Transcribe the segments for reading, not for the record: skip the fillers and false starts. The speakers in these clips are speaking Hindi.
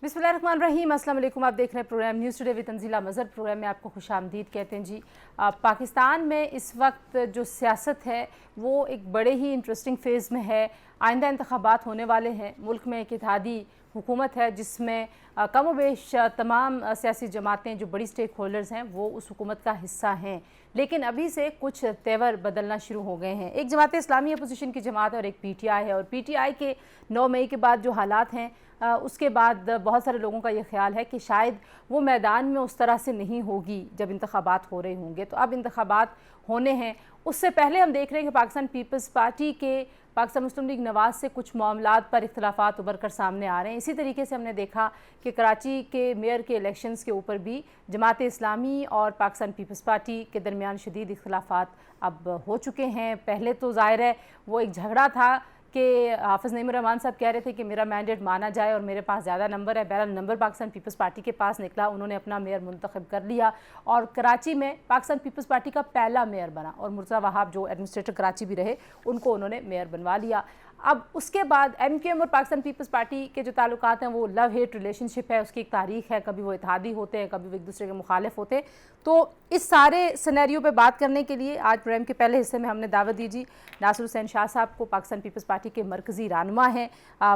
बिस्मिल्लाहिर्रहमानिर्रहीम, अस्सलाम वालेकुम। आप देख रहे हैं program news today with Tanzeela Mazhar. Program में आपको खुशामदीद कहते हैं जी। पाकिस्तान में इस वक्त जो सियासत है वो एक बड़े ही इंटरेस्टिंग फ़ेज़ में है। आइंदा इंतखाबात होने वाले हैं। मुल्क में एक इत्तेहादी हुकूमत है जिसमें कम व बेश तमाम सियासी जमातें जो बड़ी स्टेक होल्डर्स हैं वो उस हुकूमत का हिस्सा हैं, लेकिन अभी से कुछ तेवर बदलना शुरू हो गए हैं। एक जमात इस्लामी अपोजिशन की जमात है और एक PTI है, और PTI के 9 मई के बाद जो हालात हैं उसके बाद बहुत सारे लोगों का ये ख्याल है कि शायद वो मैदान में उस तरह से नहीं होगी जब इंतखाबात हो रहे होंगे। तो अब इंतखाबात होने हैं, उससे पहले हम देख रहे हैं कि पाकिस्तान पीपल्स पार्टी के पाकिस्तान मुस्लिम लीग नवाज़ से कुछ मामलात पर इख्तलाफात उभर कर सामने आ रहे हैं। इसी तरीके से हमने देखा कि कराची के मेयर के इलेक्शंस के ऊपर भी जमात इस्लामी और पाकिस्तान पीपल्स पार्टी के दरमियान शदीद इख्तलाफात अब हो चुके हैं। पहले तो ज़ाहिर है वो एक झगड़ा था कि हाफिज़ नईमुर रहमान साहब कह रहे थे कि मेरा मैंडेट माना जाए और मेरे पास ज़्यादा नंबर है। बहरहाल नंबर पाकिस्तान पीपल्स पार्टी के पास निकला, उन्होंने अपना मेयर मुंतखब कर लिया और कराची में पाकिस्तान पीपल्स पार्टी का पहला मेयर बना, और मुर्तज़ा वहाब जो एडमिनिस्ट्रेटर कराची भी रहे उनको उन्होंने मेयर बनवा लिया। अब उसके बाद MQM और पाकिस्तान पीपल्स पार्टी के जो ताल्लुकात हैं वो लव हेट रिलेशनशिप है, उसकी एक तारीख है। कभी वो इत्तेहादी होते हैं, कभी वो एक दूसरे के मुखालिफ होते हैं। तो इस सारे सिनेरियो पे बात करने के लिए आज प्रोग्राम के पहले हिस्से में हमने दावत दी जी नासिर हुसैन शाह साहब को। पाकिस्तान पीपल्स पार्टी के मरकज़ी रहनुमा हैं,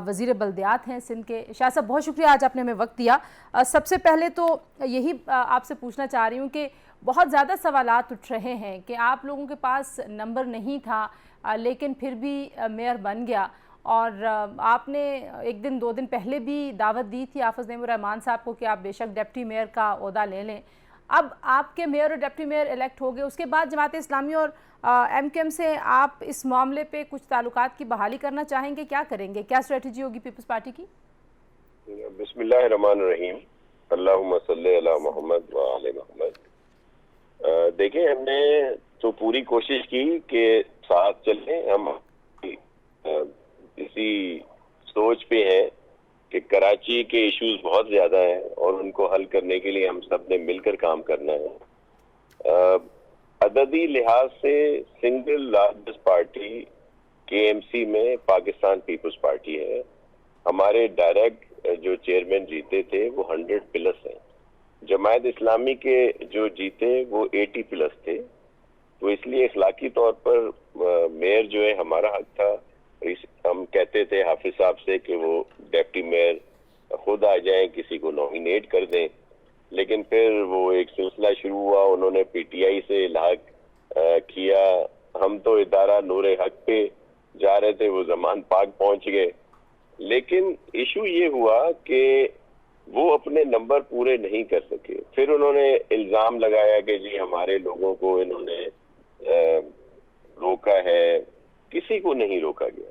वज़ीर बल्दियात हैं सिंध के। शाह साहब बहुत शुक्रिया आज आपने हमें वक्त दिया। सबसे पहले तो यही आपसे पूछना चाह रही हूँ कि बहुत ज़्यादा सवालात उठ रहे हैं कि आप लोगों के पास नंबर नहीं था लेकिन फिर भी मेयर बन गया, और आपने एक दिन 2 दिन पहले भी दावत दी थी हाफिज़ नईमुर रहमान साहब को कि आप बेशक डिप्टी मेयर का ओहदा ले लें। अब आपके मेयर और डिप्टी मेयर इलेक्ट हो गए, उसके बाद जमात इस्लामी और MQM से आप इस मामले पे कुछ ताल्लुकात की बहाली करना चाहेंगे, क्या करेंगे, क्या स्ट्रेटजी होगी पीपल्स पार्टी की? बिस्मिल्लाहिर्रहमानिर्रहीम, अल्लाहुम्मा सल्ली अला मुहम्मद व आले मुहम्मद। देखिए, हमने तो पूरी कोशिश की कि साथ चलें। हम इसी सोच पे हैं कि कराची के इश्यूज बहुत ज्यादा हैं और उनको हल करने के लिए हम सब ने मिलकर काम करना है। अददी लिहाज से सिंगल लार्जेस्ट पार्टी KMC में पाकिस्तान पीपल्स पार्टी है। हमारे डायरेक्ट जो चेयरमैन जीते थे वो 100+ हैं। जमात इस्लामी के जो जीते वो 80+ थे। तो इसलिए इखलाकी तौर पर मेयर जो है हमारा हक था। हम कहते थे हाफिज साहब से कि वो डिप्टी मेयर खुद आ जाएं, किसी को नॉमिनेट कर दें, लेकिन फिर वो एक सिलसिला शुरू हुआ। उन्होंने PTI से इल्हाक किया। हम तो इदारा नूर हक पे जा रहे थे, वो जमान पाक पहुंच गए। लेकिन इशू ये हुआ कि वो अपने नंबर पूरे नहीं कर सके। फिर उन्होंने इल्जाम लगाया कि जी हमारे लोगों को इन्होंने रोका है। किसी को नहीं रोका गया।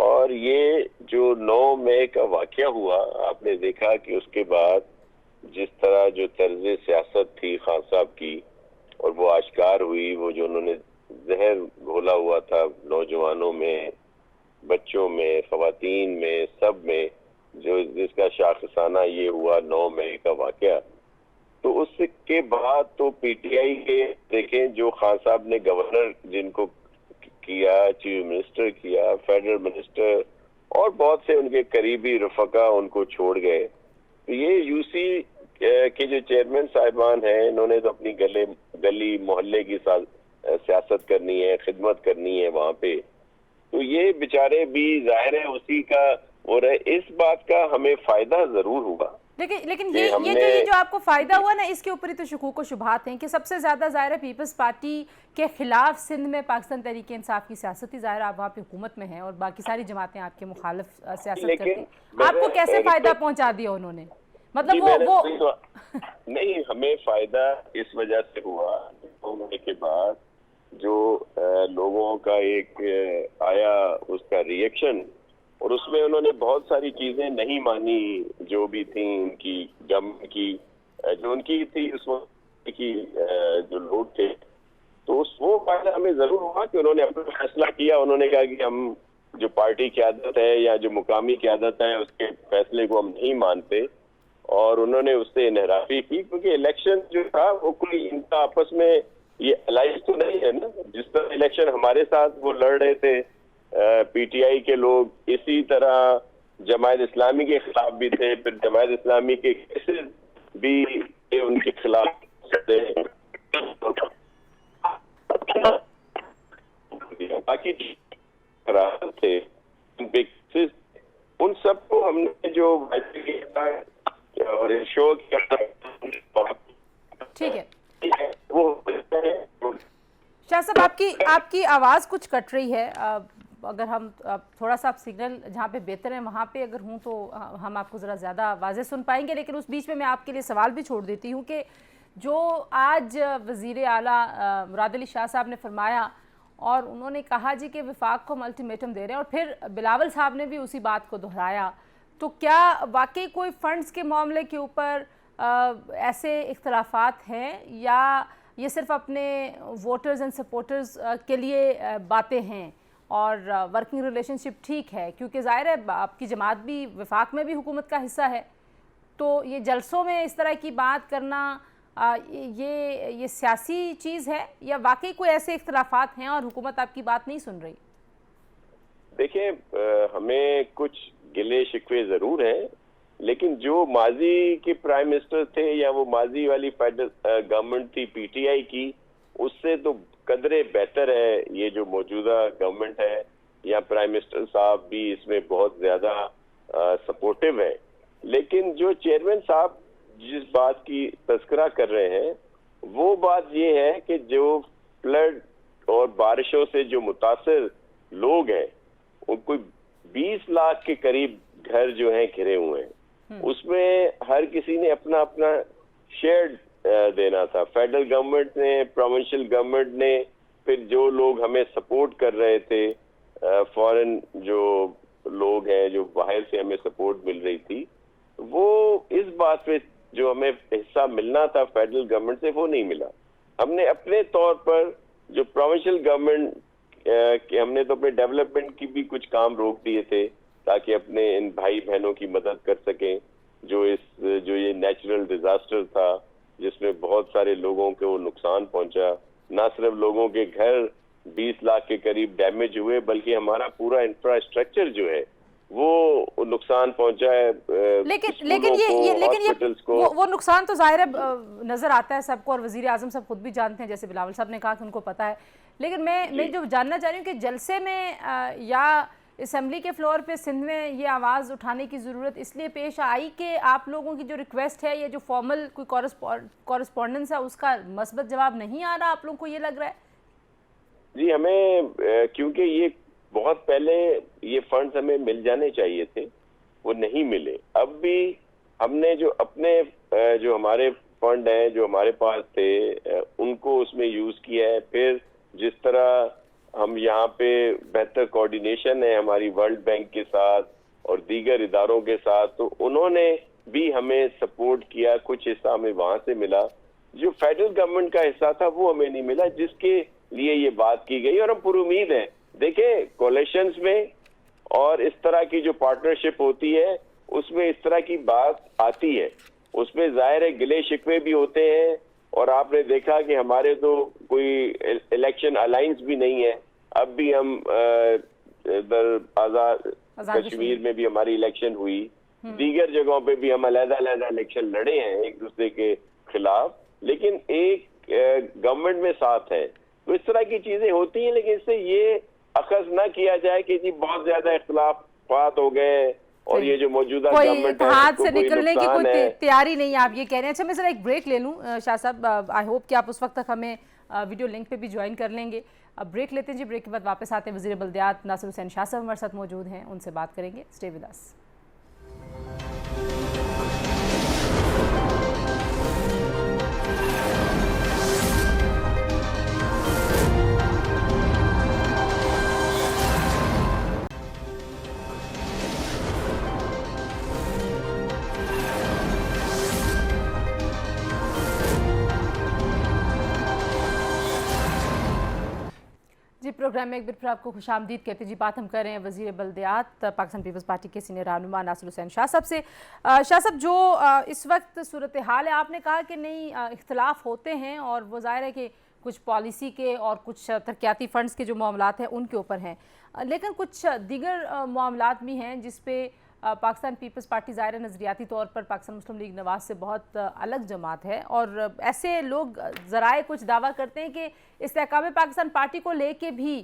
और ये जो 9 मई का वाकया हुआ, आपने देखा कि उसके बाद जिस तरह जो तर्ज सियासत थी खान साहब की, और वो आश्कार हुई, वो जो उन्होंने जहर घोला हुआ था नौजवानों में, बच्चों में, खवातीन में, सब में, जो जिसका शाखसाना ये हुआ 9 मई का वाकया। तो उसके बाद तो PTI के देखें, जो खान साहब ने गवर्नर जिनको किया, चीफ मिनिस्टर किया, फेडरल मिनिस्टर और बहुत से उनके करीबी रफका उनको छोड़ गए। तो ये UC के जो चेयरमैन साहिबान हैं, इन्होंने तो अपनी गली मोहल्ले की सियासत करनी है, खिदमत करनी है वहां पे। तो ये बेचारे भी जाहिर है उसी का हो रहे। इस बात का हमें फायदा जरूर हुआ। लेकिन ये जो आपको फायदा हुआ ना, इसके ऊपर ही तो शुकूक व शुबहात हैं कि सबसे ज्यादा ज़ाहिर है पीपल्स पार्टी के खिलाफ सिंध में पाकिस्तान तहरीक इंसाफ की सियासत ही ज़ाहिर, आप वहाँ पे हुकूमत में हैं और बाकी सारी जमातें आपके मुखालिफ सियासत करती हैं। आपको कैसे फायदा पहुंचा दिया उन्होंने? मतलब वो नहीं, हमें फायदा इस वजह से हुआ होने के बाद जो लोगों का एक आया उसका रिएक्शन, और उसमें उन्होंने बहुत सारी चीजें नहीं मानी जो भी थी उनकी गम की, जो उनकी थी उस वक्त की जो लोग थे। तो वो फायदा हमें जरूर हुआ कि उन्होंने अपना फैसला किया। उन्होंने कहा कि हम जो पार्टी क्यादत है या जो मुकामी क्यादत है उसके फैसले को हम नहीं मानते, और उन्होंने उससे इनहराफी की। क्योंकि इलेक्शन जो था वो कोई इनका आपस में ये अलाइज तो नहीं है ना। जिस तरह इलेक्शन हमारे साथ वो लड़ रहे थे PTI के लोग, इसी तरह जमायत इस्लामी के खिलाफ भी थे, फिर जमायत इस्लामी के केसेस भी थे उनके खिलाफ बाकी थे केसेस, उन सबको हमने जो और शो किया। ठीक है वो शाह साहब, आपकी आवाज़ कुछ कट रही है। अगर हम थोड़ा सा आप सिग्नल जहाँ पे बेहतर है वहाँ पे अगर हूँ तो हम आपको ज़रा ज़्यादा वाज़े सुन पाएंगे। लेकिन उस बीच में मैं आपके लिए सवाल भी छोड़ देती हूँ कि जो आज वज़ीर आला मुराद अली शाह साहब ने फरमाया और उन्होंने कहा जी कि वफाक को हम अल्टीमेटम दे रहे हैं, और फिर बिलावल साहब ने भी उसी बात को दोहराया, तो क्या वाकई कोई फ़ंड्स के मामले के ऊपर ऐसे इख्तलाफात हैं या ये सिर्फ अपने वोटर्स एंड सपोर्टर्स के लिए बातें हैं और वर्किंग रिलेशनशिप ठीक है? क्योंकि ज़ाहिर है आपकी जमात भी वफाक में भी हुकूमत का हिस्सा है, तो ये जलसों में इस तरह की बात करना ये सियासी चीज़ है या वाकई कोई ऐसे इख्तलाफात हैं और हुकूमत आपकी बात नहीं सुन रही? देखिए, हमें कुछ गिले शिकवे ज़रूर हैं, लेकिन जो माजी के प्राइम मिनिस्टर थे या वो माजी वाली फेडरल गवर्नमेंट थी पीटीआई की, उससे तो कदरे बेहतर है ये जो मौजूदा गवर्नमेंट है, या प्राइम मिनिस्टर साहब भी इसमें बहुत ज्यादा सपोर्टिव है। लेकिन जो चेयरमैन साहब जिस बात की तस्करा कर रहे हैं वो बात ये है कि जो फ्लड और बारिशों से जो मुतासिर लोग हैं उनको 20 लाख के करीब घर जो हैं घिरे हुए हैं, उसमें हर किसी ने अपना अपना शेयर देना था। फेडरल गवर्नमेंट ने, प्रोविंशियल गवर्नमेंट ने, फिर जो लोग हमें सपोर्ट कर रहे थे, फॉरेन जो लोग हैं जो बाहर से हमें सपोर्ट मिल रही थी, वो इस बात पे जो हमें हिस्सा मिलना था फेडरल गवर्नमेंट से वो नहीं मिला। हमने अपने तौर पर जो प्रोविंशियल गवर्नमेंट के हमने तो अपने डेवलपमेंट की भी कुछ काम रोक दिए थे ताकि अपने इन भाई बहनों की मदद कर सकें। जो ये नेचुरल डिजास्टर था जिसमें बहुत सारे लोगों को नुकसान पहुंचा, ना सिर्फ लोगों के घर 20 लाख के करीब डैमेज हुए बल्कि हमारा पूरा इंफ्रास्ट्रक्चर जो है वो नुकसान पहुंचा है। लेकिन वो नुकसान तो जाहिर है नजर आता है सबको, और वजीर आजम साहब खुद भी जानते हैं, जैसे बिलावल साहब ने कहा कि उनको पता है। लेकिन मैं जो जानना चाह रही हूँ कि जलसे में या असेंबली के फ्लोर पे सिंध में ये आवाज़ उठाने की ज़रूरत इसलिए पेश आई कि आप लोगों की जो रिक्वेस्ट है या जो फॉर्मल कोई कॉरस्पॉन्डेंस है उसका मस्बत जवाब नहीं आ रहा, आप लोगों को ये लग रहा है? जी, हमें क्योंकि ये बहुत पहले ये फंड्स हमें मिल जाने चाहिए थे, वो नहीं मिले। अब भी हमने जो अपने जो हमारे फंड हैं जो हमारे पास थे उनको उसमें यूज किया है। फिर जिस तरह हम यहाँ पे बेहतर कोऑर्डिनेशन है हमारी वर्ल्ड बैंक के साथ और दीगर इदारों के साथ, तो उन्होंने भी हमें सपोर्ट किया। कुछ हिस्सा हमें वहां से मिला, जो फेडरल गवर्नमेंट का हिस्सा था वो हमें नहीं मिला, जिसके लिए ये बात की गई। और हम पूरी उम्मीद है, देखिए कोalitions में और इस तरह की जो पार्टनरशिप होती है उसमें इस तरह की बात आती है, उसमें जाहिर है गिले शिकवे भी होते हैं। और आपने देखा कि हमारे तो कोई इलेक्शन अलायंस भी नहीं है। अब भी हम इधर आजाद कश्मीर में भी हमारी इलेक्शन हुई, दीगर जगहों पे भी हम अलग-अलग इलेक्शन लड़े हैं एक दूसरे के खिलाफ, लेकिन एक गवर्नमेंट में साथ है। तो इस तरह की चीजें होती हैं, लेकिन इससे ये अखज़ ना किया जाए कि जी बहुत ज्यादा इख्तिलाफात हो गए और ये जो मौजूदा गवर्नमेंट है हाथ से निकलने की कोई तैयारी नहीं है, आप ये कह रहे हैं। अच्छा, मैं जरा एक ब्रेक ले लूँ शाह साहब, आई होप कि आप उस वक्त तक हमें वीडियो लिंक पे भी ज्वाइन कर लेंगे। अब ब्रेक लेते हैं जी, ब्रेक के बाद वापस आते हैं। वज़ीर बल्दियात नासिर हुसैन शाह साहब हमारे साथ मौजूद हैं, उनसे बात करेंगे। Stay with us. जी, प्रोग्राम में एक बार फिर आपको खुशामदीद कहते जी। बात हम कर रहे हैं वज़ीर बल्दियात पाकिस्तान पीपल्स पार्टी के सीनियर रहनुमा नासिर हुसैन शाह साहब से। शाह साहब, जो इस वक्त सूरत हाल है, आपने कहा कि नहीं इख्तलाफ होते हैं और वो ज़ाहिर है कि कुछ पॉलिसी के और कुछ तरक्याती फ़ंड्स के जो मामलात हैं उनके ऊपर हैं, लेकिन कुछ दीगर मामलात भी हैं जिस पे पाकिस्तान पीपल्स पार्टी ज़ाहिर नज़रियाती तौर पर पाकिस्तान मुस्लिम लीग नवाज से बहुत अलग जमात है, और ऐसे लोग ज़राए कुछ दावा करते हैं कि इस्तेहकाम पाकिस्तान पार्टी को लेके भी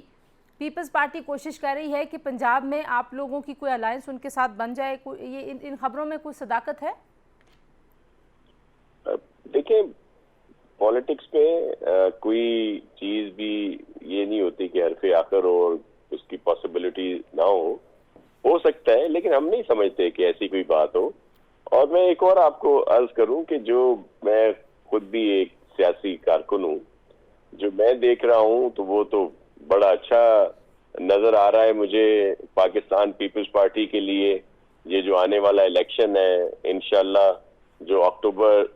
पीपल्स पार्टी कोशिश कर रही है कि पंजाब में आप लोगों की कोई अलायंस उनके साथ बन जाए। ये इन खबरों में कोई सदाकत है? देखिए, पॉलिटिक्स में कोई चीज भी ये नहीं होती कि हरफ आखिर और उसकी पॉसिबिलिटी ना हो सकता है, लेकिन हम नहीं समझते कि ऐसी कोई बात हो। और मैं एक और आपको अर्ज करूं कि जो मैं खुद भी एक सियासी कारकुन हूं, जो मैं देख रहा हूं तो वो तो बड़ा अच्छा नजर आ रहा है मुझे। पाकिस्तान पीपल्स पार्टी के लिए ये जो आने वाला इलेक्शन है, इंशाल्लाह जो अक्टूबर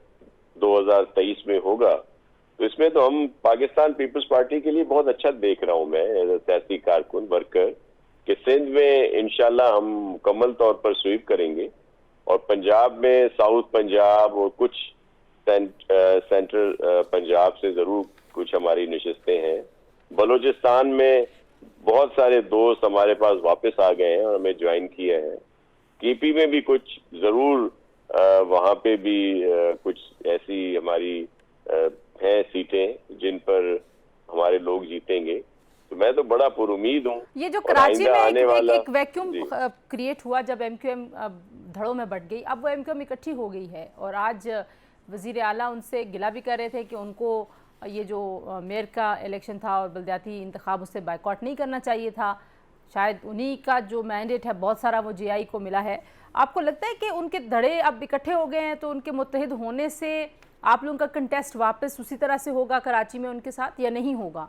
2023 में होगा, तो इसमें तो हम पाकिस्तान पीपल्स पार्टी के लिए बहुत अच्छा देख रहा हूं मैं एज ए सियासी कारकुन वर्कर, कि सिंध में इंशाल्लाह हम मुकम्मल तौर पर स्वीप करेंगे, और पंजाब में साउथ पंजाब और कुछ सेंट्रल पंजाब से जरूर कुछ हमारी नशिस्तें हैं। बलूचिस्तान में बहुत सारे दोस्त हमारे पास वापस आ गए हैं और हमें ज्वाइन किया है। केपी में भी कुछ जरूर वहां पे भी कुछ ऐसी हमारी हैं सीटें जिन पर हमारे लोग जीतेंगे, तो मैं तो बड़ा पुरुमीद हूँ। ये जो कराची में एक वैक्यूम क्रिएट हुआ जब एमक्यूएम धड़ों में बट गई, अब वो एमक्यूएम इकट्ठी हो गई है, और आज वजीर आला उनसे गिला भी कर रहे थे कि उनको ये जो मेयर का इलेक्शन था और बल्दियाती इंतखाब, उससे बाइकआउट नहीं करना चाहिए था। शायद उन्हीं का जो मैंडेट है बहुत सारा वो जीआई को मिला है। आपको लगता है कि उनके धड़े अब इकट्ठे हो गए हैं, तो उनके मुत्तहिद होने से आप लोगों का कंटेस्ट वापस उसी तरह से होगा कराची में उनके साथ, या नहीं होगा?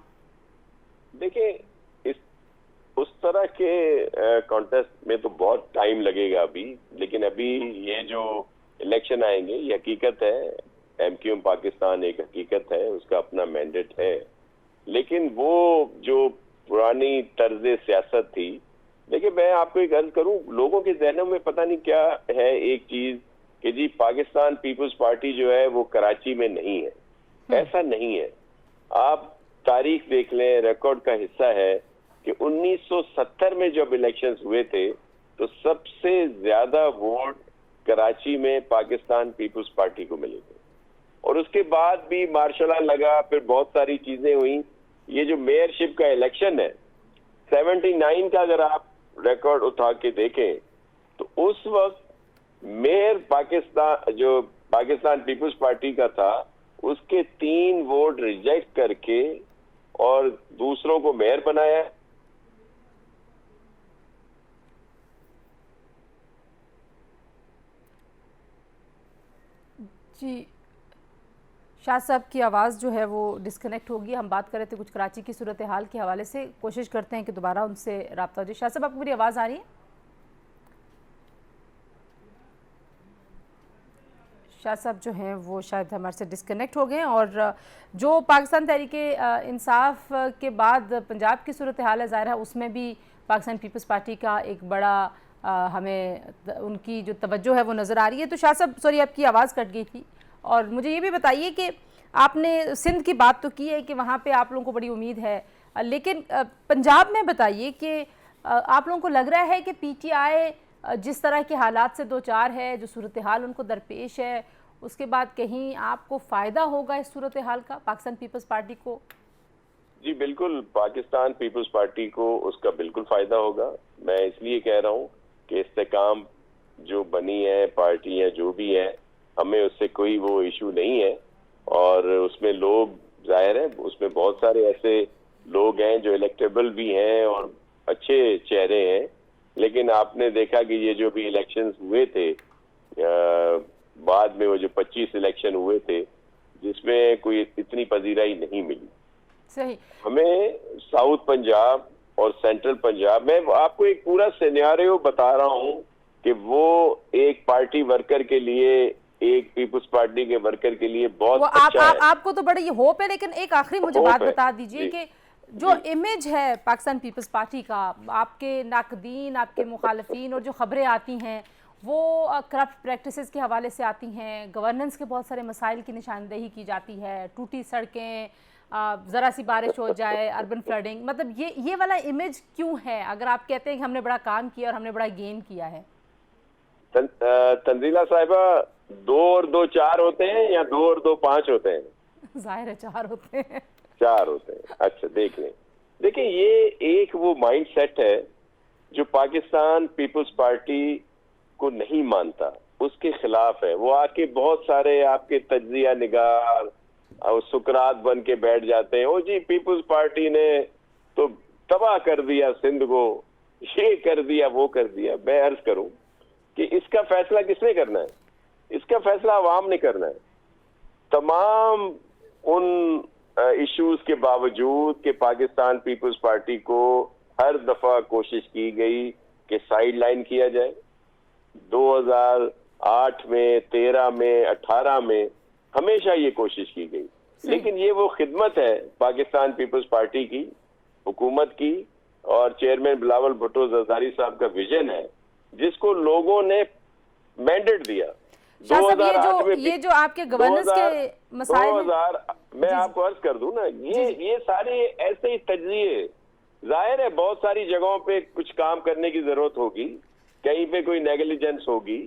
देखिए, उस तरह के कॉन्टेस्ट में तो बहुत टाइम लगेगा अभी, लेकिन अभी ये जो इलेक्शन आएंगे ये हकीकत है। एमक्यूएम पाकिस्तान एक हकीकत है, उसका अपना मैंडेट है, लेकिन वो जो पुरानी तर्ज सियासत थी, देखिए मैं आपको एक अर्ज करूं, लोगों के जहनों में पता नहीं क्या है एक चीज कि जी पाकिस्तान पीपल्स पार्टी जो है वो कराची में नहीं है। ऐसा नहीं है। आप तारीख देख लें, रिकॉर्ड का हिस्सा है कि 1970 में जब इलेक्शंस हुए थे तो सबसे ज्यादा वोट कराची में पाकिस्तान पीपल्स पार्टी को मिले थे, और उसके बाद भी मार्शल लॉ लगा, फिर बहुत सारी चीजें हुई। ये जो मेयरशिप का इलेक्शन है 79 का अगर आप रिकॉर्ड उठा के देखें तो उस वक्त मेयर पाकिस्तान पीपल्स पार्टी का था, उसके 3 वोट रिजेक्ट करके और दूसरों को मेयर बनाया। जी, शाह साहब की आवाज़ जो है वो डिस्कनेक्ट होगी। हम बात कर रहे थे कुछ कराची की सूरत हाल के हवाले से, कोशिश करते हैं कि दोबारा उनसे रब्ता हो जाए। शाह साहब, आपको मेरी आवाज़ आ रही है? शाह साहब जो हैं वो शायद हमारे से डिस्कनेक्ट हो गए। और जो पाकिस्तान तहरीके इंसाफ के बाद पंजाब की सूरत हाल है, ज़ाहिर है उसमें भी पाकिस्तान पीपल्स पार्टी का एक बड़ा हमें उनकी जो तवज्जो है वो नज़र आ रही है। तो शाह साहब, सॉरी आपकी आवाज़ कट गई थी, और मुझे ये भी बताइए कि आपने सिंध की बात तो की है कि वहाँ पे आप लोगों को बड़ी उम्मीद है, लेकिन पंजाब में बताइए कि आप लोगों को लग रहा है कि पीटीआई जिस तरह के हालात से दो चार है, जो सूरत हाल उनको दरपेश है, उसके बाद कहीं आपको फ़ायदा होगा इस सूरत हाल का पाकिस्तान पीपल्स पार्टी को? जी बिल्कुल, पाकिस्तान पीपल्स पार्टी को उसका बिल्कुल फ़ायदा होगा। मैं इसलिए कह रहा हूँ कि इस्तेकाम जो बनी है, पार्टियाँ जो भी हैं, हमें उससे कोई वो इशू नहीं है, और उसमें लोग जाहिर है उसमें बहुत सारे ऐसे लोग हैं जो इलेक्टेबल भी हैं और अच्छे चेहरे हैं। लेकिन आपने देखा कि ये जो भी इलेक्शंस हुए थे बाद में, वो जो 25 इलेक्शन हुए थे जिसमें कोई इतनी पजीराई नहीं मिली। सही। हमें साउथ पंजाब और सेंट्रल पंजाब में आपको एक पूरा सिनेरियो बता रहा हूं कि वो एक पार्टी वर्कर के लिए, एक पीपल्स पार्टी के वर्कर के लिए बहुत अच्छा है। आपको तो बड़ी होप है, लेकिन एक आखिरी मुझे बात बता दीजिए कि जो इमेज है पाकिस्तान पीपल्स पार्टी का, आपके नाकदीन, आपके मुखालफीन और जो खबरें आती हैं वो करप्ट प्रैक्टिसेस के हवाले से आती हैं, गवर्नेंस के बहुत सारे मसाइल की निशानदेही की जाती है, टूटी सड़कें, ज़रा सी बारिश हो जाए, अर्बन फ्लडिंग, मतलब ये वाला इमेज क्यों है? अगर आप कहते हैं कि हमने बड़ा काम किया और हमने बड़ा गेन किया है। तंजीला साहिबा, 2 और 2 4 होते हैं या 2 और 2 5 होते हैं? जाहिर है 4 होते हैं। 4 होते हैं। अच्छा, देख लें। देखिए, ये एक वो माइंड सेट है जो पाकिस्तान पीपल्स पार्टी को नहीं मानता, उसके खिलाफ है। वो आके बहुत सारे आपके तज्जिया निगार और सुकरात बन के बैठ जाते हैं, ओ जी पीपल्स पार्टी ने तो तबाह कर दिया सिंध को, ये कर दिया वो कर दिया। मैं अर्ज करूं कि इसका फैसला किसने करना है? इसका फैसला अवाम ने करना है। तमाम उन इश्यूज के बावजूद कि पाकिस्तान पीपल्स पार्टी को हर दफा कोशिश की गई कि साइड लाइन किया जाए, 2008 में, 13 में, 18 में हमेशा ये कोशिश की गई। लेकिन ये वो खिदमत है पाकिस्तान पीपल्स पार्टी की, हुकूमत की और चेयरमैन बिलावल भुट्टो जरदारी साहब का विजन है, जिसको लोगों ने मैंडेट दिया। शाह साहब, ये जो आपके गवर्नेंस के मसाइल, मैं आपको अर्ज कर दूं ना, ये सारे ऐसे ही तज्जिए, जाहिर है बहुत सारी जगहों पे कुछ काम करने की जरूरत होगी, कहीं पे कोई नेग्लिजेंस होगी,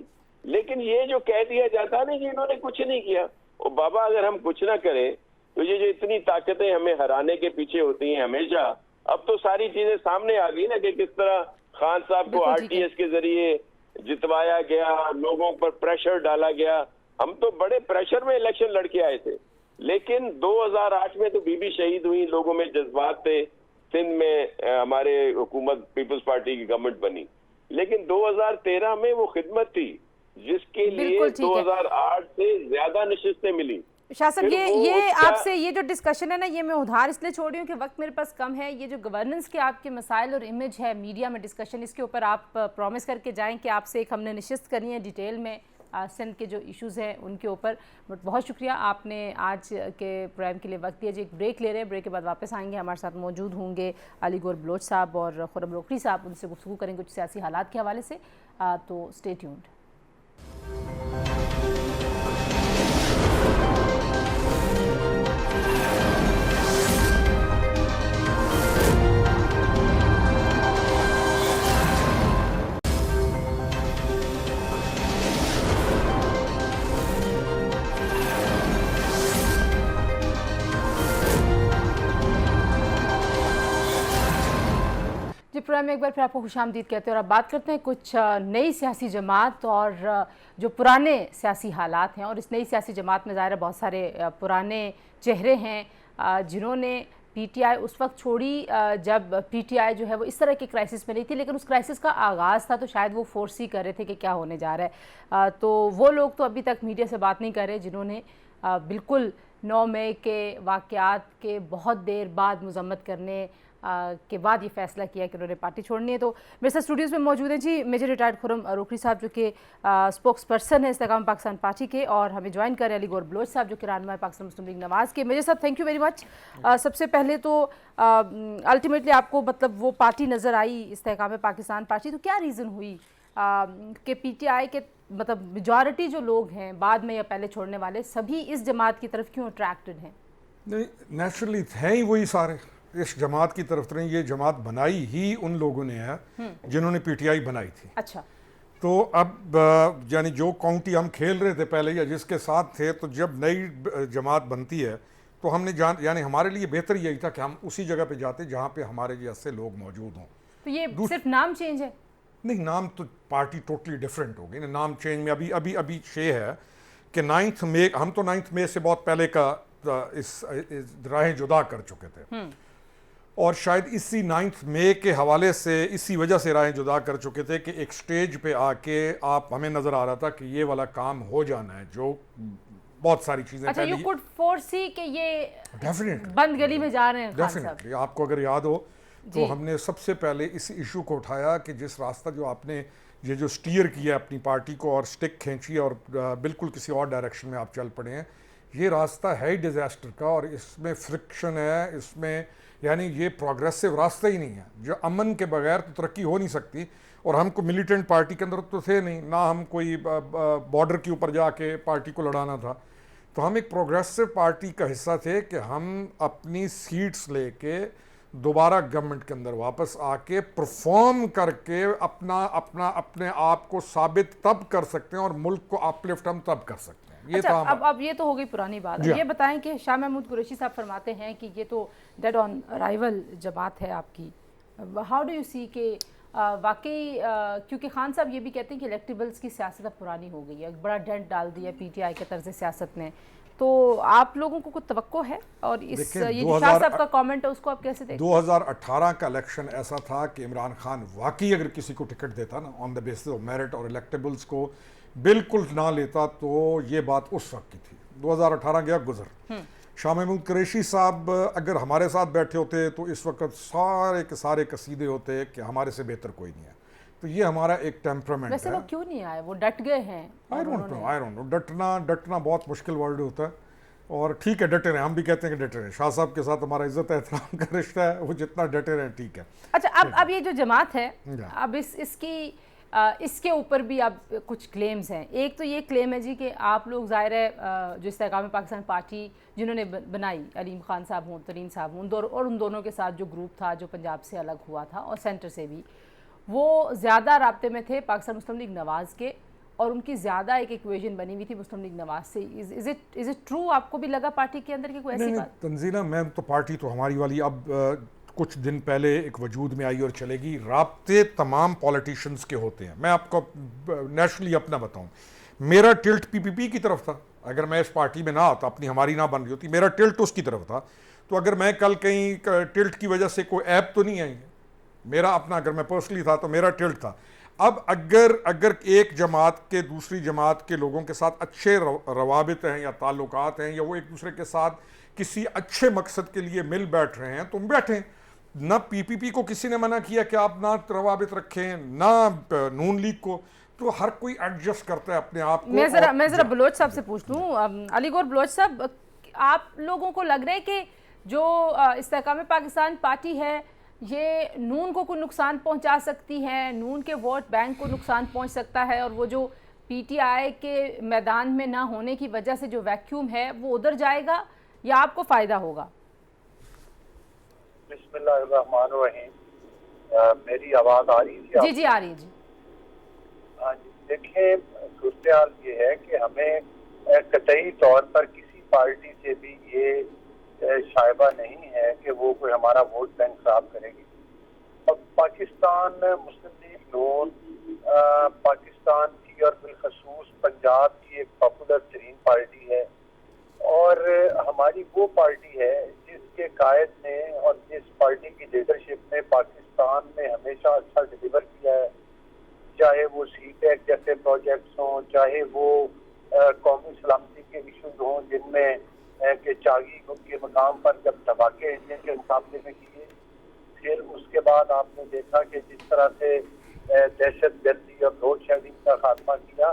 लेकिन ये जो कह दिया जाता है ना कि इन्होंने कुछ नहीं किया, और बाबा अगर हम कुछ ना करें तो ये जो इतनी ताकतें हमें हराने के पीछे होती हैं हमेशा, अब तो सारी चीजें सामने आ गई ना कि किस तरह खान साहब को आरटीएस के जरिए जितवाया गया, लोगों पर प्रेशर डाला गया। हम तो बड़े प्रेशर में इलेक्शन लड़के आए थे, लेकिन 2008 में तो बीबी शहीद हुई, लोगों में जज्बात थे, सिंध में हमारे हुकूमत पीपल्स पार्टी की गवर्नमेंट बनी, लेकिन 2013 में वो खिदमत थी जिसके लिए 2008 से ज्यादा नशिस्तें मिली। शाह साहब, ये आपसे ये जो डिस्कशन है ना, ये मैं उधार इसलिए छोड़ रही हूँ कि वक्त मेरे पास कम है। ये जो गवर्नेंस के आपके मसाइल और इमेज है मीडिया में डिस्कशन, इसके ऊपर आप प्रॉमिस करके जाएं कि आपसे एक हमने नशिस्त करनी है डिटेल में सिंध के जो इश्यूज़ हैं उनके ऊपर। बट बहुत शुक्रिया, आपने आज के प्रोग्राम के लिए वक्त दिया जी। एक ब्रेक ले रहे हैं, ब्रेक के बाद वापस आएंगे। हमारे साथ मौजूद होंगे अली गौर बलोच साहब और खुर्रम रोकड़ी साहब, उनसे गुफ्तगू करेंगे कुछ सियासी हालात के हवाले से, तो स्टे ट्यून्ड। जी, प्रोग्राम में एक बार फिर आपको खुशामदीद कहते हैं और अब बात करते हैं कुछ नई सियासी जमात और जो पुराने सियासी हालात हैं। और इस नई सियासी जमात में ज़ाहिर है बहुत सारे पुराने चेहरे हैं जिन्होंने पीटीआई उस वक्त छोड़ी जब पीटीआई जो है वो इस तरह के क्राइसिस में नहीं थी, लेकिन उस क्राइसिस का आगाज़ था तो शायद वो फोर्स ही कर रहे थे कि क्या होने जा रहा है। तो वो लोग तो अभी तक मीडिया से बात नहीं कर रहे जिन्होंने बिल्कुल 9 मई के वाक़यात के बहुत देर बाद मजम्मत करने के बाद ये फैसला किया कि उन्होंने पार्टी छोड़नी है। तो मेरे साथ स्टूडियोज़ में मौजूद हैं जी मेजर रिटायर्ड खुर्रम रोकड़ी साहब, जो कि स्पोक्स पर्सन है इस्तेकाम पाकिस्तान पार्टी के, और हमें ज्वाइन कर रहे हैं अली गौर बलोच साहब जो कि रहनुमा पाकिस्तान मुस्लिम लीग नवाज़ के। मेजर साहब, थैंक यू वेरी मच। सबसे पहले तो अल्टीमेटली आपको मतलब वो पार्टी नज़र आई इस्तेकाम पाकिस्तान पार्टी, तो क्या रीज़न हुई कि पीटीआई के मतलब मेजॉरिटी जो लोग हैं बाद में या पहले छोड़ने वाले सभी इस जमात की तरफ क्यों अट्रैक्टेड हैं? नहीं, नेचुरली हैं ही वही सारे इस जमात की तरफ नहीं। ये जमात बनाई ही उन लोगों ने है जिन्होंने पीटीआई बनाई थी। अच्छा, तो अब यानी जो काउंटी हम खेल रहे थे पहले या जिसके साथ थे, तो जब नई जमात बनती है तो हमने यानी हमारे लिए बेहतर यही था कि हम उसी जगह पे जाते जहाँ पे हमारे जैसे लोग मौजूद हों। तो ये सिर्फ नाम चेंज है? नहीं, नाम तो पार्टी टोटली डिफरेंट होगी ना। नाम चेंज में अभी शे है कि 9 मई, हम तो 9 मई से बहुत पहले का इस राहें जुदा कर चुके थे, और शायद इसी 9 मई के हवाले से इसी वजह से राहें जुदा कर चुके थे कि एक स्टेज पे आके आप हमें नज़र आ रहा था कि ये वाला काम हो जाना है, जो बहुत सारी चीज़ें। अच्छा, यू कुड फोरसी कि ये डेफिनेटली बंद गली में जा रहे हैं खान साहब। डेफिनेटली, आपको अगर याद हो तो हमने सबसे पहले इस इशू को उठाया कि जिस रास्ता जो आपने ये जो स्टीयर किया अपनी पार्टी को और स्टिक खींची और बिल्कुल किसी और डायरेक्शन में आप चल पड़े हैं, ये रास्ता है ही डिज़ास्टर का, और इसमें फ्रिक्शन है, इसमें यानी ये प्रोग्रेसिव रास्ता ही नहीं है। जो अमन के बगैर तो तरक्की हो नहीं सकती, और हमको मिलिटेंट पार्टी के अंदर तो थे नहीं ना, हम कोई बॉर्डर के ऊपर जाके पार्टी को लड़ाना था। तो हम एक प्रोग्रेसिव पार्टी का हिस्सा थे कि हम अपनी सीट्स लेके दोबारा गवर्नमेंट के अंदर वापस आके परफॉर्म करके अपने आप को साबित तब कर सकते हैं और मुल्क को अपलिफ्ट हम तब कर सकते हैं। ये अच्छा, अब ये तो हो गई पुरानी बात। जी ये बताएं कि शाह महमूद कुरैशी साहब फरमाते हैं कि ये तो डेड ऑन अराइवल जमात है आपकी। हाउ डू यू सी के वाकई, क्योंकि खान साहब ये भी कहते हैं कि इलेक्टेबल्स की सियासत अब पुरानी हो गई है, बड़ा डेंट डाल दिया पीटीआई के तर्ज सियासत ने, तो आप लोगों को कुछ तवक्को है? और इस ये जो शाह साहब का कमेंट है उसको आप कैसे देखते हैं? 2018 का इलेक्शन ऐसा था कि इमरान खान वाकई अगर किसी को टिकट देता ना on the basis of merit और इलेक्टेबल्स को बिल्कुल ना लेता तो ये बात उस वक्त की थी। 2018 गया गुजर। शाह महमूद कुरैशी साहब अगर हमारे साथ बैठे होते तो इस वक्त सारे के सारे कसीदे होते कि हमारे से बेहतर कोई नहीं है। तो ये हमारा एक टेम्परामेंट है। वैसे वो क्यों नहीं आए? वो डट गए हैं। I don't know. डटना बहुत मुश्किल वर्ड होता है और ठीक है, डटे रहे। हम भी कहते हैं कि डटे रहे। शाह साहब के साथ हमारा इज्जत एहतराम का रिश्ता है, वो जितना डटे रहे ठीक है। अच्छा, अब ये जो जमात है, अब इसके ऊपर भी अब कुछ क्लेम्स हैं। एक तो ये क्लेम है जी कि आप लोग ज़ाहिर है जो इस्तेकाम पाकिस्तान पार्टी जिन्होंने बनाई, अलीम खान साहब हों, तरीन साहब हों, और उन दोनों के साथ जो ग्रुप था जो पंजाब से अलग हुआ था और सेंटर से भी, वो ज़्यादा राब्ते में थे पाकिस्तान मुस्लिम लीग नवाज़ के, और उनकी ज़्यादा एक इक्वेशन बनी हुई थी मुस्लिम लीग नवाज़ से। Is it true? आपको भी लगा पार्टी के अंदर की कोई ऐसी बात? तंजीला, मैं तो पार्टी तो हमारी वाली अब कुछ दिन पहले एक वजूद में आई और चलेगी। राब्ते तमाम पॉलिटिशियंस के होते हैं। मैं आपको नेशनली अपना बताऊं, मेरा टिल्ट पीपीपी की तरफ था। अगर मैं इस पार्टी में ना आता, अपनी हमारी ना बन रही होती, मेरा टिल्ट उसकी तरफ था। तो अगर मैं कल कहीं टिल्ट की वजह से कोई ऐप तो नहीं आई, मेरा अपना अगर मैं पर्सनली था तो मेरा टिल्ट था। अब अगर एक जमात के दूसरी जमात के लोगों के साथ अच्छे रवाबित हैं या ताल्लुकात हैं या वो एक दूसरे के साथ किसी अच्छे मकसद के लिए मिल बैठ रहे हैं, तुम बैठें। ना पीपीपी को किसी ने मना किया कि आप ना रवाबित रखें, ना नून लीग को, तो हर कोई एडजस्ट करता है अपने आप को। मैं जरा बलोच साहब से पूछ लूँ, अलीगौर बलोच साहब, आप लोगों को लग रहा है कि जो इस्तेकाम पाकिस्तान पार्टी है ये नून को कोई नुकसान पहुंचा सकती है, नून के वोट बैंक को नुकसान पहुंच सकता है, और वो जो पीटीआई के मैदान में ना होने की वजह से जो वैक्यूम है वो उधर जाएगा या आपको फ़ायदा होगा? बिस्मिल्लाहिर्रहमानिर्रहीम। मेरी आवाज़ आ रही है? जी आ रही है जी। हाँ जी, देखें, सूरत हाल ये है कि हमें कतई तौर पर किसी पार्टी से भी ये शायबा नहीं है कि वो कोई हमारा वोट बैंक खराब करेगी। और पाकिस्तान मुस्लिम लीग नून पाकिस्तान की और बिलखसूस पंजाब की एक पॉपुलर तरीन पार्टी है, और हमारी वो पार्टी है जिसके कायद ने और जिस पार्टी की लीडरशिप ने पाकिस्तान में हमेशा अच्छा डिलीवर किया है, चाहे वो सीटेक जैसे प्रोजेक्ट्स हों, चाहे वो कौमी सलामती के इशूज हों जिनमें कि चागी के मकाम पर जब धमाके इंडिया के मुकाबले में किए, फिर उसके बाद आपने देखा कि जिस तरह से दहशत गर्दी और लोड शेडिंग का खात्मा किया,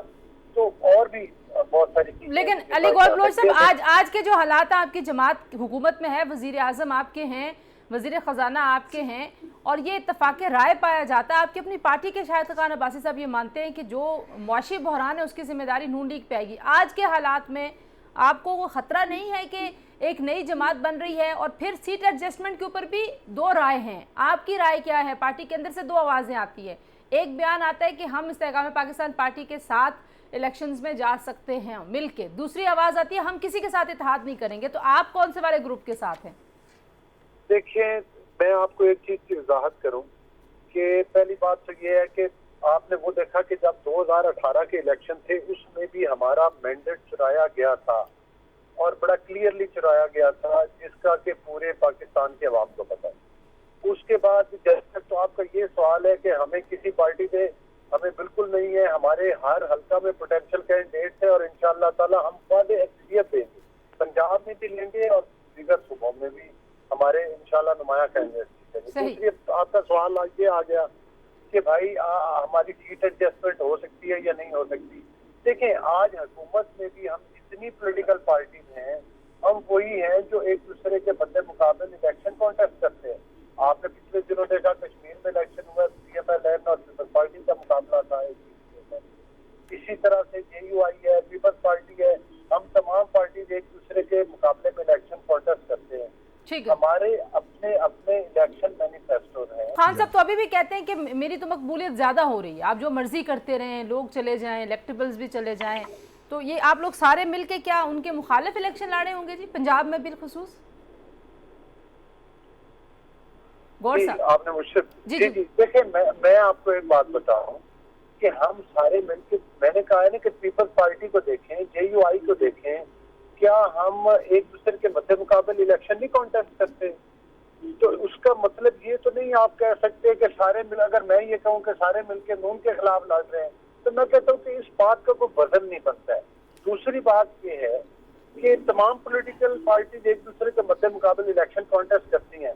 तो और भी बहुत सारी चीजें। लेकिन अलीगौर बलोच साहब, आज के जो हालात आपकी जमात हुकूमत में है, वजीर आजम आपके हैं, वजीर ख़जाना आपके हैं, और ये इत्तफाक़ राय पाया जाता है आपकी अपनी पार्टी के शाहिद खान अब्बासी साहब ये मानते हैं कि जो मुआशी बहरान है उसकी जिम्मेदारी नून लीग पे आएगी। आज के हालात में आपको वो ख़तरा नहीं है कि एक नई जमात बन रही है और फिर सीट एडजस्टमेंट के ऊपर भी दो राय हैं? आपकी राय क्या है? पार्टी के अंदर से दो आवाज़ें आती है, एक बयान आता है कि हम इस्तेकाम पाकिस्तान पार्टी के साथ इलेक्शंस में जा सकते हैं मिलके, दूसरी आवाज़ आती है हम किसी के साथ इत्तेहाद नहीं करेंगे। तो आप कौन से वाले ग्रुप के साथ हैं? देखिए, मैं आपको एक चीज़ की वजाहत करूं कि पहली बात तो ये है कि आपने वो देखा कि जब 2018 के इलेक्शन थे उसमें भी हमारा मैंडेट चुराया गया था, और बड़ा क्लियरली चुराया गया था, जिसका कि पूरे पाकिस्तान के अवाम को पता है। उसके बाद जब तक तो आपका ये सवाल है कि हमें किसी पार्टी से हमें बिल्कुल नहीं है, हमारे हर हल्का में पोटेंशियल कैंडिडेट है और इंशाअल्लाह ताला हम वादे अक्सरियत देंगे, पंजाब में भी लेंगे और दीगर सूबों में भी हमारे इंशाअल्लाह नुमाया कैंडिडेट देंगे। दूसरी आपका सवाल ये आ गया कि भाई हमारी सीट एडजस्टमेंट हो सकती है या नहीं हो सकती। देखें, आज हुकूमत में भी हम जितनी पॉलिटिकल पार्टीज हैं, हम वही हैं जो एक दूसरे के बदले मुकाबले इलेक्शन कॉन्टेस्ट करते हैं। आपने पिछले दिनों देखा कश्मीर में इलेक्शन हुआ, PMLN और पीपल्स पार्टी का मुकाबला था। इसी तरह से JUI है, पीपल्स पार्टी है, हम तमाम पार्टीज एक दूसरे के मुकाबले में इलेक्शन कॉन्टेस्ट करते हैं। ठीक है। हमारे अपने अपने इलेक्शन मैनिफेस्टो है। खान साहब तो अभी भी कहते हैं कि मेरी तो मकबूलियत ज्यादा हो रही है, आप जो मर्जी करते रहें, लोग चले जाएं, इलेक्टेबल्स भी चले जाएं, तो ये आप लोग सारे मिलके क्या उनके मुखालिफ इलेक्शन लड़े होंगे जी, पंजाब में बिलखुसूस? गौर साहब आपने मुझसे जी जी जी देखिए, मैं आपको एक बात बता रहा हूँ कि हम सारे मिलकर, मैंने कहा है ना कि पीपल्स पार्टी को देखें, JUI को देखें, क्या हम एक दूसरे के मध्य मुकाबले इलेक्शन नहीं कॉन्टेस्ट करते? तो उसका मतलब ये तो नहीं आप कह सकते कि सारे मिल, अगर मैं ये कहूँ कि सारे मिलकर नून के खिलाफ लड़ रहे हैं, तो मैं कहता हूँ कि इस बात का कोई वजन नहीं बनता है। दूसरी बात ये है कि तमाम पॉलिटिकल पार्टीज एक दूसरे के मध्य मुकाबले इलेक्शन कॉन्टेस्ट करती हैं।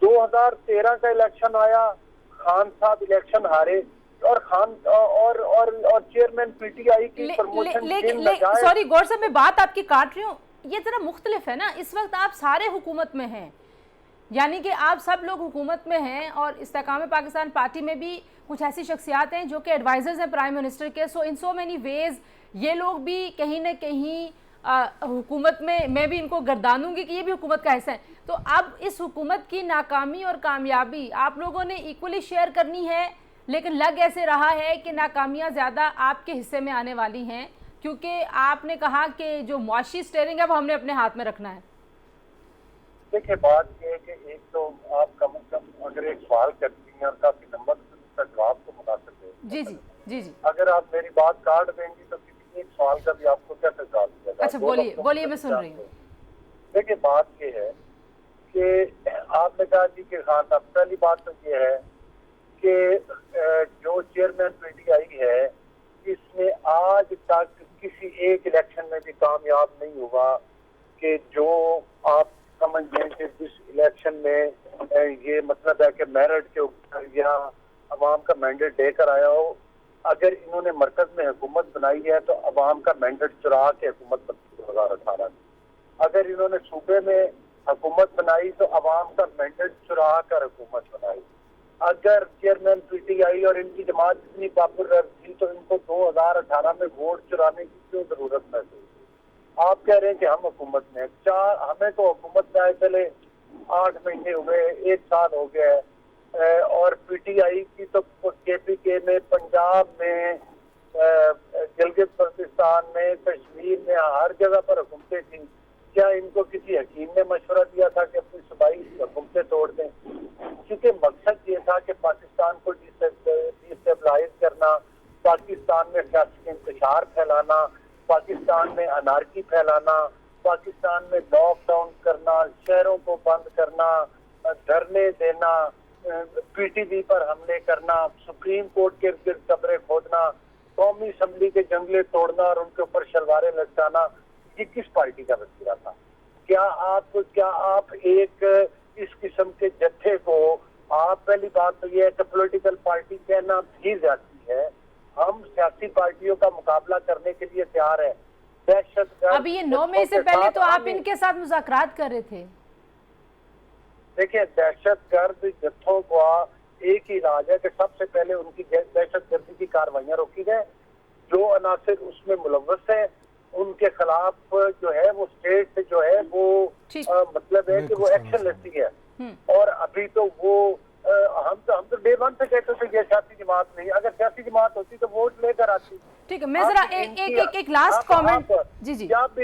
2013 का इलेक्शन आया, खान साहब इलेक्शन हारे और चेयरमैन PTI की प्रमोशन। सॉरी गौर साहब, मैं बात आपकी काट रही हूँ, ये जरा मुख्तलिफ है ना। इस वक्त आप सारे हुकूमत में हैं, यानी कि आप सब लोग हुकूमत में हैं, और इस्तेकाम पाकिस्तान पार्टी में भी कुछ ऐसी शख्सियात हैं जो कि एडवाइजर्स हैं प्राइम मिनिस्टर के। सो इन सो मैनी वेज ये लोग भी कहीं ना कहीं हुकूमत में, मैं भी इनको गर्दानूंगी कि ये भी हुकूमत का हिस्सा है। तो अब इस हुकूमत की नाकामी और कामयाबी आप लोगों ने इक्वली शेयर करनी है, लेकिन लग ऐसे रहा है कि नाकामियाँ ज़्यादा आपके हिस्से में आने वाली हैं, क्योंकि आपने कहा कि जो मुआशी स्टेयरिंग है वो हमने अपने हाथ में रखना है। देखिए, बात ये है कि एक तो आप कम से कम अगर एक सवाल करती हैं और काफी लंबा, तो उसका जवाब तो मुनासिब है। जी जी जी जी। अगर आप मेरी बात काट देंगी तो किसी एक सवाल का भी आपको कैसे जवाब दिया? अच्छा बोलिए बोलिए, मैं सुन रही हूँ। देखिए, बात ये है कि आपने कहा जी कि खान साहब, पहली बात तो ये है कि जो चेयरमैन PTI है, इसने आज तक किसी एक इलेक्शन में भी कामयाब नहीं हुआ कि जो आप समझ लें कि जिस इलेक्शन में ये मतलब है कि मेरिट के ऊपर या अवाम का मैंडेट देकर आया हो, अगर इन्होंने मरकज में हुकूमत बनाई है तो अवाम का मैंडेट चुरा के हुकूमत बनी 2018 में। अगर इन्होंने सूबे में हुकूमत बनाई तो अवाम का मैंडेट चुरा कर हुकूमत बनाई। अगर चेयरमैन PTI और इनकी जमात इतनी पॉपुलर थी तो इनको 2018 में वोट चुराने की क्यों जरूरत महसूस? आप कह रहे हैं कि हम हुकूमत में, हमें तो हुकूमत में आए चले 8 महीने हुए, 1 साल हो गया है, और PTI की तो KPK में, पंजाब में, गिलगित बल्तिस्तान में, कश्मीर में, हर जगह पर हुकूमतें थी। क्या इनको किसी हकीम ने मशवरा दिया था कि अपनी सूबाई हुकूमतें तोड़ दें? क्योंकि मकसद ये था कि पाकिस्तान को डिस्टेबलाइज करना, पाकिस्तान में सियासी इंतशार फैलाना, पाकिस्तान में अनारकी फैलाना, पाकिस्तान में लॉकडाउन करना, शहरों को बंद करना, धरने देना, PTV पर हमले करना, सुप्रीम कोर्ट के इर्द कब्रें खोदना, कौमी असम्बली के जंगले तोड़ना और उनके ऊपर शलवारें लटकाना, ये किस पार्टी का वसीला था? क्या आप एक इस किस्म के जत्थे को, आप पहली बात तो ये है कि पॉलिटिकल पार्टी कहना भी जाती है, हम सियासी पार्टियों का मुकाबला करने के लिए तैयार है। दहशतगर्द, अभी ये 9 मई से पहले तो आप इनके साथ मुज़ाकरात कर रहे थे। देखिए, दहशतगर्द जत्थों का एक ही इलाज है कि सबसे पहले उनकी दहशतगर्दी की कार्रवाइयां रोकी जाए। जो अनासिर उसमें मुलव्वस है उनके खिलाफ जो है वो स्टेट जो है वो मतलब है कि वो एक्शन लेती है। और अभी तो वो हम तो डे 1 से कहते थे ये सियासी जमात नहीं, अगर सियासी जमात होती तो वोट लेकर आती। ठीक है, मैं जरा एक लास्ट कमेंट। जी जी। जब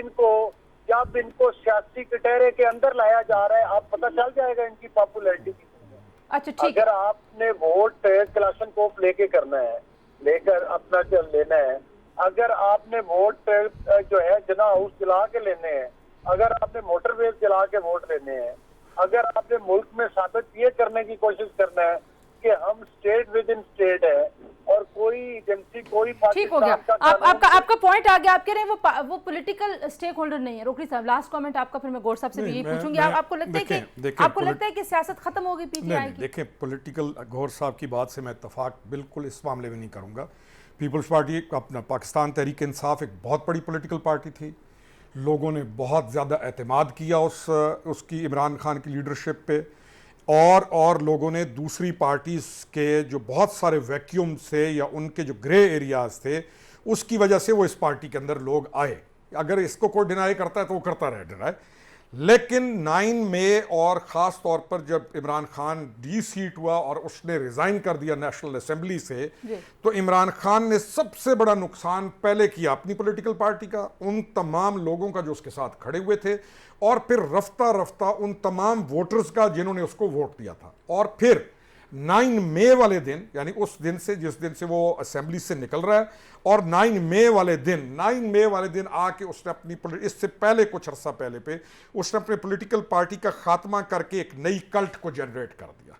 इनको सियासी कटहरे के अंदर लाया जा रहा है, आप पता चल जाएगा इनकी पॉपुलैरिटी कितनी है। अच्छा ठीक है। अगर आपने वोट क्लाशनकोफ लेके करना है, लेकर अपना लेना है, अगर आपने वोट जो है जना हाउस जला के लेने हैं, अगर आपने मोटरवेज जला के वोट लेने हैं, अगर आपने मुल्क में साबित ये करने की कोशिश करना है कि हम स्टेट विद इन स्टेट है और कोई एजेंसी कोई ठीक हो गया। आपका पॉइंट आ गया। आप कह रहे हैं वो पॉलिटिकल स्टेक होल्डर नहीं है। रोकड़ी साहब, लास्ट कमेंट आपका, फिर मैं गौर साहब से भी यही पूछूंगी। आपको लगता है कि सियासत खत्म होगी PTI की? देखिए, पॉलिटिकल, गौर साहब की बात से मैं इत्तेफाक बिल्कुल इस मामले में नहीं करूंगा। पीपल्स पार्टी, अपना पाकिस्तान तहरीक इंसाफ एक बहुत बड़ी पॉलिटिकल पार्टी थी। लोगों ने बहुत ज़्यादा एतमाद किया उसकी इमरान खान की लीडरशिप पे, और लोगों ने दूसरी पार्टीज़ के जो बहुत सारे वैक्यूम से या उनके जो ग्रे एरियाज़ थे उसकी वजह से वो इस पार्टी के अंदर लोग आए। अगर इसको कोई डिनाई करता है तो वो करता रहे डिनाई, लेकिन 9 मई और ख़ास तौर पर जब इमरान खान डी-सीट हुआ और उसने रिज़ाइन कर दिया नेशनल असेंबली से, तो इमरान खान ने सबसे बड़ा नुकसान पहले किया अपनी पॉलिटिकल पार्टी का, उन तमाम लोगों का जो उसके साथ खड़े हुए थे, और फिर रफ्ता रफ्ता उन तमाम वोटर्स का जिन्होंने उसको वोट दिया था। और फिर 9 मई वाले दिन, यानी उस दिन से जिस दिन से वो असेंबली से निकल रहा है, और 9 मई वाले दिन आके उसने अपनी, इससे पहले कुछ अर्सा पहले पे उसने अपने पॉलिटिकल पार्टी का खात्मा करके एक नई कल्ट को जनरेट कर दिया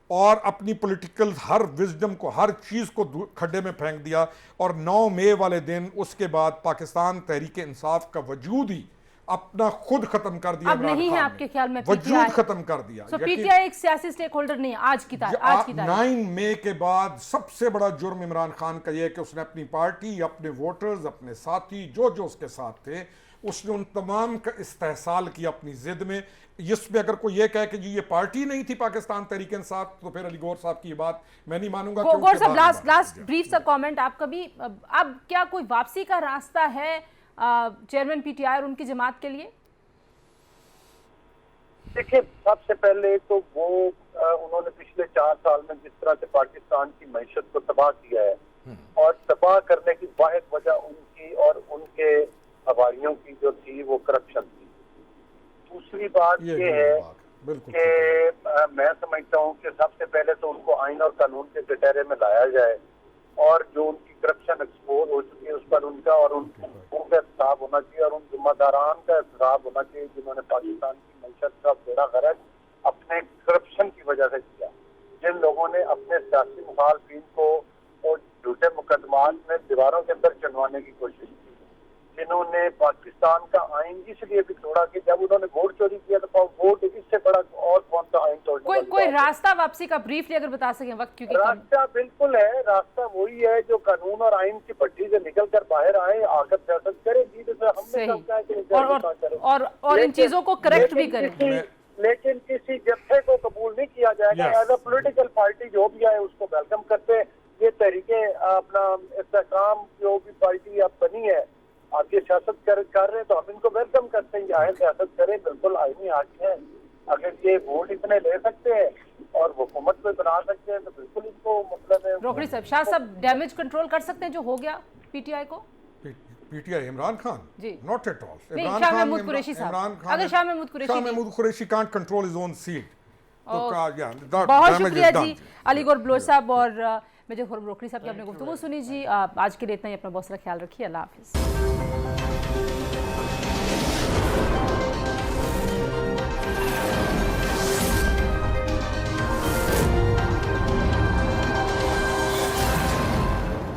और अपनी पॉलिटिकल हर विजडम को, हर चीज़ को खड्डे में फेंक दिया। और 9 मई वाले दिन उसके बाद पाकिस्तान तहरीक इंसाफ का वजूद ही अपना खुद खत्म कर दिया। अब नहीं है आपके ख्याल में वजूद खत्म कर दिया। So, पीटीआई एक सियासी स्टेक होल्डर नहीं है आज की तारीख। 9 मई के बाद सबसे बड़ा जुर्म इमरान खान का यह है कि उसने अपनी पार्टी, अपने वोटर्स, अपने साथी जो उसके साथ थे, उसने उन तमाम का इस्तेहसाल किया अपनी जिद में। इसमें अगर कोई ये कहे कि जी ये पार्टी नहीं थी पाकिस्तान तहरीक इंसाफ, तो फिर अली गौर साहब की बात मैं नहीं मानूंगा। गौर साहब, लास्ट ब्रीफ सा कमेंट आपका भी। अब क्या कोई वापसी का रास्ता है चेयरमैन पीटीआई और उनकी जमात के लिए? देखिए, सबसे पहले तो वो उन्होंने पिछले 4 साल में जिस तरह से पाकिस्तान की मैशत को तबाह किया है, और तबाह करने की वाहिद वजह उनकी और उनके हवारियों की जो थी वो करप्शन थी। दूसरी बात ये है कि मैं समझता हूँ कि सबसे पहले तो उनको आइन और कानून के कटहरे में लाया जाए, और जो उनकी करप्शन एक्सपोज हो चुकी है उस पर उनका और उनको का हिसाब होना चाहिए, और उन जिम्मेदारान का हिसाब होना चाहिए जिन्होंने पाकिस्तान की मैशत का बेड़ा गर्क अपने करप्शन की वजह से किया। जिन लोगों ने अपने सियासी मुखालफिन को और झूठे मुकदमात में दीवारों के अंदर चढ़वाने की कोशिश की, जिन्होंने पाकिस्तान का आइन इसलिए भी तोड़ा कि जब उन्होंने वोट चोरी किया तो वोट इससे बड़ा और कौन सा आइन तोड़ने कोई रास्ता वापसी का ब्रीफली अगर बता सकें वक्त, क्योंकि रास्ता बिल्कुल है। रास्ता वही है जो कानून और आइन की पट्टी से निकल कर बाहर आए, आकर सियासत करे, और इन चीजों को करेक्ट भी करें। लेकिन किसी जत्थे को कबूल नहीं किया जाएगा। एज अ पॉलिटिकल पार्टी जो भी आए उसको वेलकम करते। ये तरीके अपना इस्तेकाम जो भी पार्टी अब बनी है, आप ये सियासत कर रहे हैं तो हम इनको वेलकम करते हैं। आए सियासत करें, बिल्कुल आईनी हक है। अगर ये वोट इतने ले सकते हैं और हुकूमत को बना सकते हैं तो बिल्कुल इनको मतलब है। रोकड़ी साहब, शाह साहब डैमेज कंट्रोल कर सकते हैं जो हो गया पीटीआई को? PTI Imran Khan ji not at all. Shah Mahmood Qureshi साहब, अगर Shah Mahmood Qureshi can't control his own seat. बहुत शुक्रिया जी अली गौर बलोच साहब और मेजर खुर्रम रोकड़ी साहब की आपने गुफ्तगू सुनी जी। आज के लिए इतना ही। अपना बहुत सारा ख्याल रखिए। अल्लाह हाफिज़।